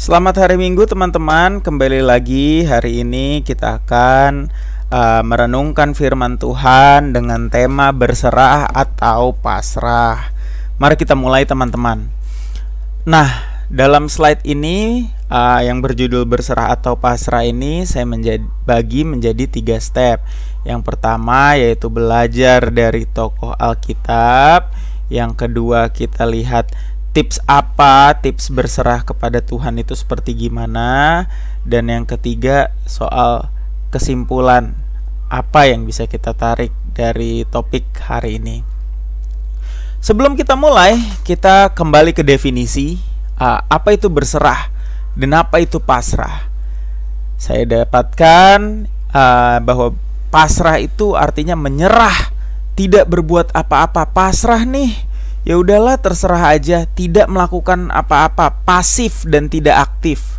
Selamat hari Minggu teman-teman. Kembali lagi hari ini kita akan merenungkan firman Tuhan dengan tema berserah atau pasrah. Mari kita mulai teman-teman. Nah, dalam slide ini yang berjudul berserah atau pasrah ini saya bagi menjadi 3 step. Yang pertama yaitu belajar dari tokoh Alkitab. Yang kedua kita lihat tips berserah kepada Tuhan itu seperti gimana. Dan yang ketiga soal kesimpulan apa yang bisa kita tarik dari topik hari ini. Sebelum kita mulai, kita kembali ke definisi apa itu berserah dan apa itu pasrah. Saya dapatkan bahwa pasrah itu artinya menyerah, tidak berbuat apa-apa. Pasrah nih, ya udahlah terserah aja, tidak melakukan apa-apa, pasif dan tidak aktif,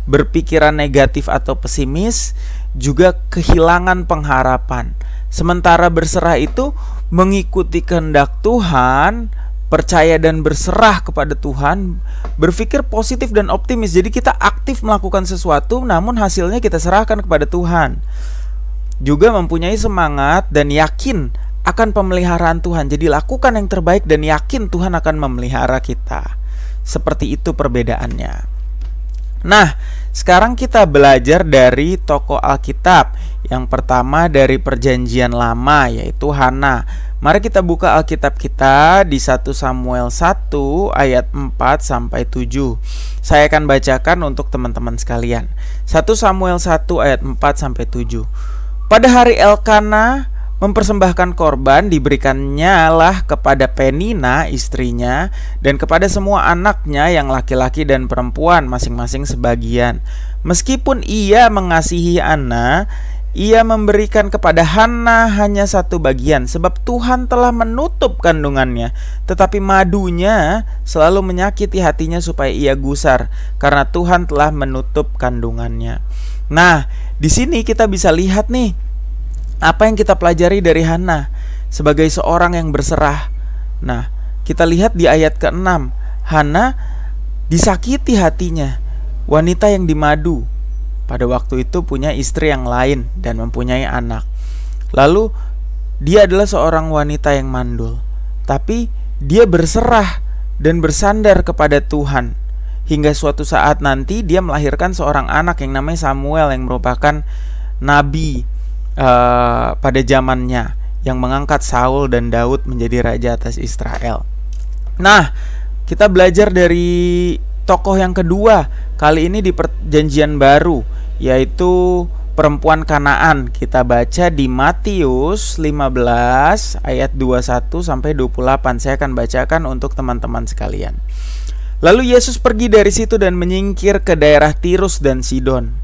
berpikiran negatif atau pesimis, juga kehilangan pengharapan. Sementara berserah itu mengikuti kehendak Tuhan, percaya dan berserah kepada Tuhan, berpikir positif dan optimis. Jadi kita aktif melakukan sesuatu, namun hasilnya kita serahkan kepada Tuhan. Juga mempunyai semangat dan yakin akan pemeliharaan Tuhan. Jadi lakukan yang terbaik dan yakin Tuhan akan memelihara kita. Seperti itu perbedaannya. Nah, sekarang kita belajar dari tokoh Alkitab. Yang pertama dari Perjanjian Lama, yaitu Hana. Mari kita buka Alkitab kita di 1 Samuel 1 ayat 4 sampai 7. Saya akan bacakan untuk teman-teman sekalian. 1 Samuel 1 ayat 4 sampai 7. Pada hari Elkana mempersembahkan korban, diberikannya lah kepada Penina istrinya dan kepada semua anaknya yang laki-laki dan perempuan masing-masing sebagian. Meskipun ia mengasihi Ana, ia memberikan kepada Hana hanya 1 bagian, sebab Tuhan telah menutup kandungannya. Tetapi madunya selalu menyakiti hatinya supaya ia gusar, karena Tuhan telah menutup kandungannya. Nah, di sini kita bisa lihat nih apa yang kita pelajari dari Hana sebagai seorang yang berserah. Nah, kita lihat di ayat ke-6, Hana disakiti hatinya. Wanita yang dimadu pada waktu itu punya istri yang lain dan mempunyai anak. Lalu dia adalah seorang wanita yang mandul, tapi dia berserah dan bersandar kepada Tuhan. Hingga suatu saat nanti dia melahirkan seorang anak yang namanya Samuel, yang merupakan nabi pada zamannya, yang mengangkat Saul dan Daud menjadi raja atas Israel. Nah, kita belajar dari tokoh yang kedua, kali ini di Perjanjian Baru, yaitu perempuan Kanaan. Kita baca di Matius 15 ayat 21 sampai 28. Saya akan bacakan untuk teman-teman sekalian. Lalu Yesus pergi dari situ dan menyingkir ke daerah Tirus dan Sidon.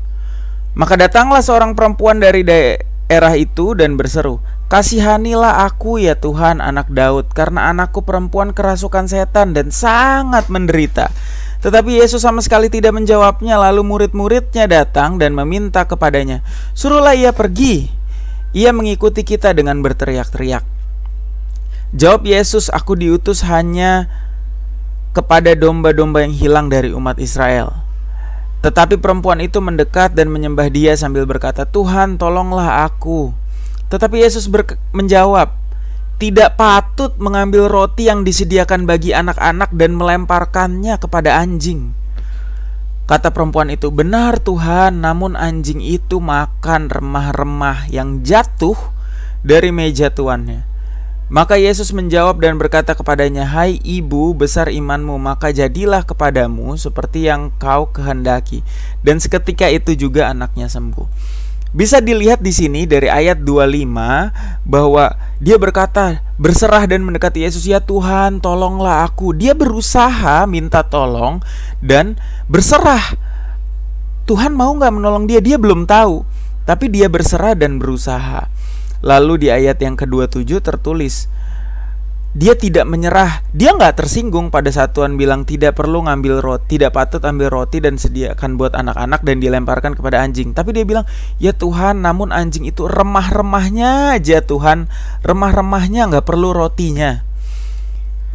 Maka datanglah seorang perempuan dari daerah itu dan berseru, "Kasihanilah aku ya Tuhan, anak Daud, karena anakku perempuan kerasukan setan dan sangat menderita." Tetapi Yesus sama sekali tidak menjawabnya. Lalu murid-muridnya datang dan meminta kepadanya, "Suruhlah ia pergi. Ia mengikuti kita," dengan berteriak-teriak. Jawab Yesus, "Aku diutus hanya kepada domba-domba yang hilang dari umat Israel." Tetapi perempuan itu mendekat dan menyembah dia sambil berkata, "Tuhan, tolonglah aku." Tetapi Yesus menjawab, "Tidak patut mengambil roti yang disediakan bagi anak-anak dan melemparkannya kepada anjing." Kata perempuan itu, "Benar Tuhan, namun anjing itu makan remah-remah yang jatuh dari meja tuannya." Maka Yesus menjawab dan berkata kepadanya, "Hai ibu, besar imanmu, maka jadilah kepadamu seperti yang kau kehendaki." Dan seketika itu juga anaknya sembuh. Bisa dilihat di sini dari ayat 25 bahwa dia berkata, berserah dan mendekati Yesus, "Ya Tuhan, tolonglah aku." Dia berusaha minta tolong dan berserah. Tuhan mau gak menolong dia? Dia belum tahu, tapi dia berserah dan berusaha. Lalu di ayat yang ke-27 tertulis, dia tidak menyerah. Dia gak tersinggung pada saat Tuhan bilang tidak perlu ngambil roti, tidak patut ambil roti dan sediakan buat anak-anak dan dilemparkan kepada anjing. Tapi dia bilang, "Ya Tuhan, namun anjing itu remah-remahnya aja Tuhan, remah-remahnya, gak perlu rotinya."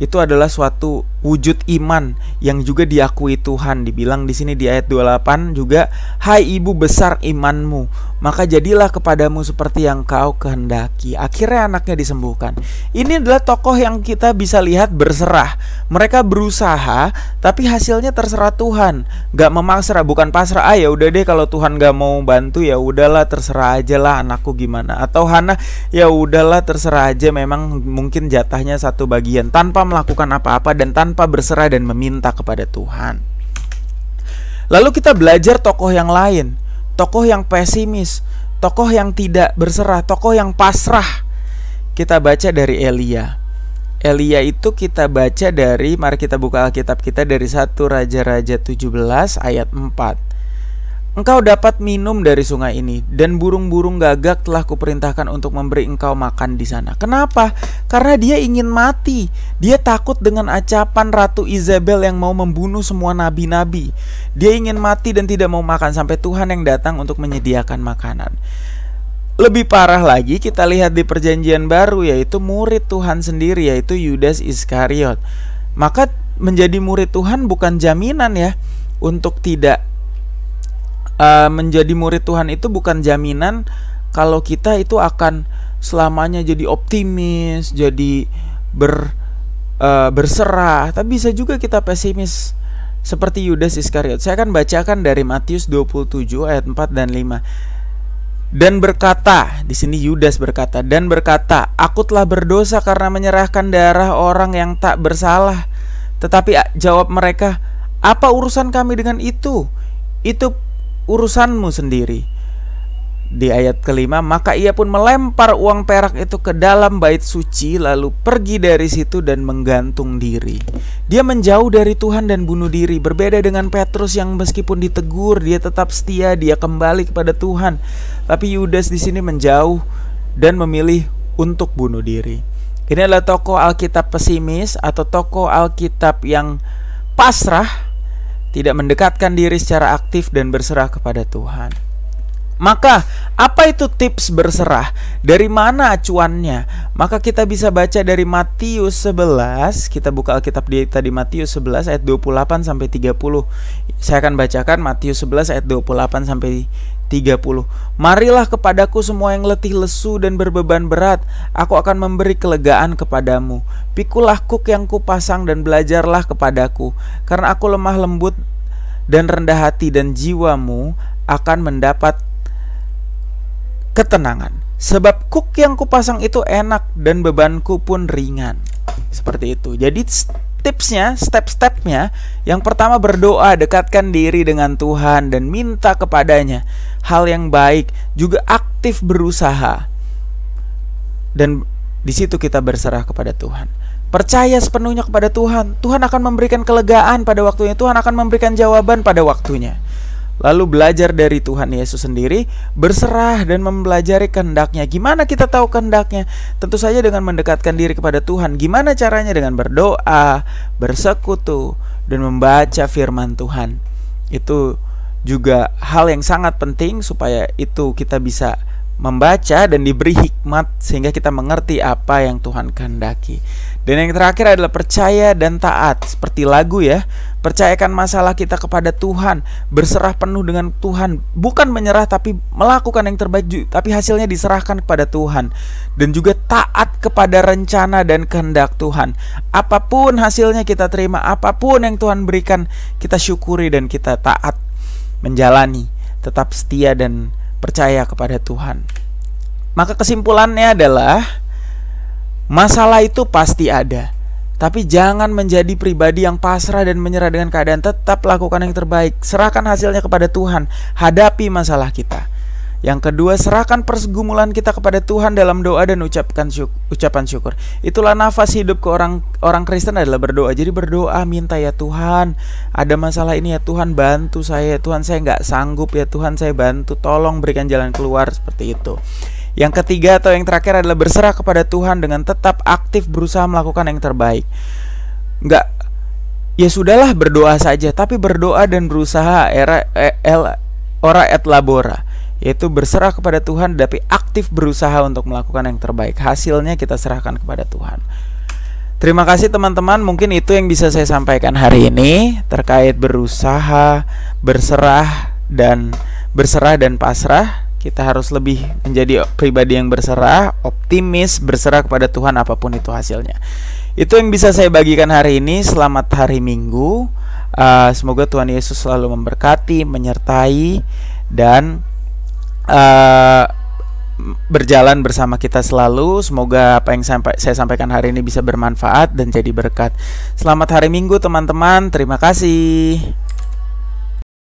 Itu adalah suatu wujud iman yang juga diakui Tuhan. Dibilang di sini di ayat 28 juga, "Hai ibu, besar imanmu, maka jadilah kepadamu seperti yang kau kehendaki." Akhirnya anaknya disembuhkan. Ini adalah tokoh yang kita bisa lihat berserah. Mereka berusaha, tapi hasilnya terserah Tuhan. Gak memaksa, bukan pasrah. Ya udah deh, kalau Tuhan gak mau bantu ya udahlah, terserah aja lah anakku gimana. Atau Hana, ya udahlah terserah aja, memang mungkin jatahnya satu bagian, tanpa melakukan apa-apa dan tanpa berserah dan meminta kepada Tuhan. Lalu kita belajar tokoh yang lain, tokoh yang pesimis, tokoh yang tidak berserah, tokoh yang pasrah. Kita baca dari Elia. Elia itu kita baca dari, mari kita buka Alkitab kita dari 1 Raja-Raja 17 ayat 4. "Engkau dapat minum dari sungai ini, dan burung-burung gagak telah kuperintahkan untuk memberi engkau makan di sana." Kenapa? Karena dia ingin mati. Dia takut dengan acapan Ratu Izabel yang mau membunuh semua nabi-nabi. Dia ingin mati dan tidak mau makan sampai Tuhan yang datang untuk menyediakan makanan. Lebih parah lagi kita lihat di Perjanjian Baru, yaitu murid Tuhan sendiri, yaitu Yudas Iskariot. Maka menjadi murid Tuhan bukan jaminan ya untuk tidak menjadi murid Tuhan itu bukan jaminan kalau kita itu akan selamanya jadi optimis, jadi berserah. Tapi bisa juga kita pesimis seperti Yudas Iskariot. Saya akan bacakan dari Matius 27 ayat 4 dan 5. "Dan berkata," di sini Yudas berkata, "dan berkata, aku telah berdosa karena menyerahkan darah orang yang tak bersalah." Tetapi jawab mereka, "Apa urusan kami dengan itu? Itu urusanmu sendiri." Di ayat kelima, "Maka ia pun melempar uang perak itu ke dalam bait suci, lalu pergi dari situ dan menggantung diri." Dia menjauh dari Tuhan dan bunuh diri. Berbeda dengan Petrus yang meskipun ditegur, dia tetap setia, dia kembali kepada Tuhan. Tapi Yudas di sini menjauh dan memilih untuk bunuh diri. Ini adalah tokoh Alkitab pesimis atau tokoh Alkitab yang pasrah, tidak mendekatkan diri secara aktif dan berserah kepada Tuhan. Maka apa itu tips berserah? Dari mana acuannya? Maka kita bisa baca dari Matius 11. Kita buka Alkitab di Matius 11 ayat 28 sampai 30. Saya akan bacakan Matius 11 ayat 28 sampai 30. "Marilah kepadaku semua yang letih lesu dan berbeban berat, aku akan memberi kelegaan kepadamu. Pikulah kuk yang kupasang dan belajarlah kepadaku, karena aku lemah lembut dan rendah hati, dan jiwamu akan mendapat ketenangan. Sebab kuk yang kupasang itu enak dan bebanku pun ringan." Seperti itu. Jadi tipsnya, step-stepnya, yang pertama berdoa, dekatkan diri dengan Tuhan dan minta kepadanya hal yang baik, juga aktif berusaha. Dan di situ kita berserah kepada Tuhan. Percaya sepenuhnya kepada Tuhan. Tuhan akan memberikan kelegaan pada waktunya. Tuhan akan memberikan jawaban pada waktunya. Lalu belajar dari Tuhan Yesus sendiri, berserah dan mempelajari kehendaknya. Gimana kita tahu kehendaknya? Tentu saja dengan mendekatkan diri kepada Tuhan. Gimana caranya? Dengan berdoa, bersekutu, dan membaca firman Tuhan. Itu juga hal yang sangat penting supaya itu kita bisa membaca dan diberi hikmat sehingga kita mengerti apa yang Tuhan kehendaki. Dan yang terakhir adalah percaya dan taat. Seperti lagu ya, percayakan masalah kita kepada Tuhan, berserah penuh dengan Tuhan, bukan menyerah tapi melakukan yang terbaik, tapi hasilnya diserahkan kepada Tuhan. Dan juga taat kepada rencana dan kehendak Tuhan. Apapun hasilnya kita terima, apapun yang Tuhan berikan kita syukuri dan kita taat menjalani, tetap setia dan percaya kepada Tuhan. Maka kesimpulannya adalah masalah itu pasti ada, tapi jangan menjadi pribadi yang pasrah dan menyerah dengan keadaan. Tetap lakukan yang terbaik, serahkan hasilnya kepada Tuhan, hadapi masalah kita. Yang kedua, serahkan persegumulan kita kepada Tuhan dalam doa dan ucapan syukur. Itulah nafas hidup ke orang Kristen adalah berdoa. Jadi berdoa, minta, ya Tuhan, ada masalah ini ya Tuhan, bantu saya. Tuhan, saya nggak sanggup ya Tuhan, saya bantu, tolong berikan jalan keluar, seperti itu. Yang ketiga atau yang terakhir adalah berserah kepada Tuhan dengan tetap aktif berusaha melakukan yang terbaik. Nggak, ya sudahlah berdoa saja, tapi berdoa dan berusaha ora et labora, yaitu berserah kepada Tuhan tapi aktif berusaha untuk melakukan yang terbaik. Hasilnya kita serahkan kepada Tuhan. Terima kasih teman-teman, mungkin itu yang bisa saya sampaikan hari ini terkait berusaha, berserah dan pasrah. Kita harus lebih menjadi pribadi yang berserah, optimis, berserah kepada Tuhan apapun itu hasilnya. Itu yang bisa saya bagikan hari ini. Selamat hari Minggu. Semoga Tuhan Yesus selalu memberkati, menyertai, dan berjalan bersama kita selalu. Semoga apa yang saya sampaikan hari ini bisa bermanfaat dan jadi berkat. Selamat hari Minggu teman-teman. Terima kasih.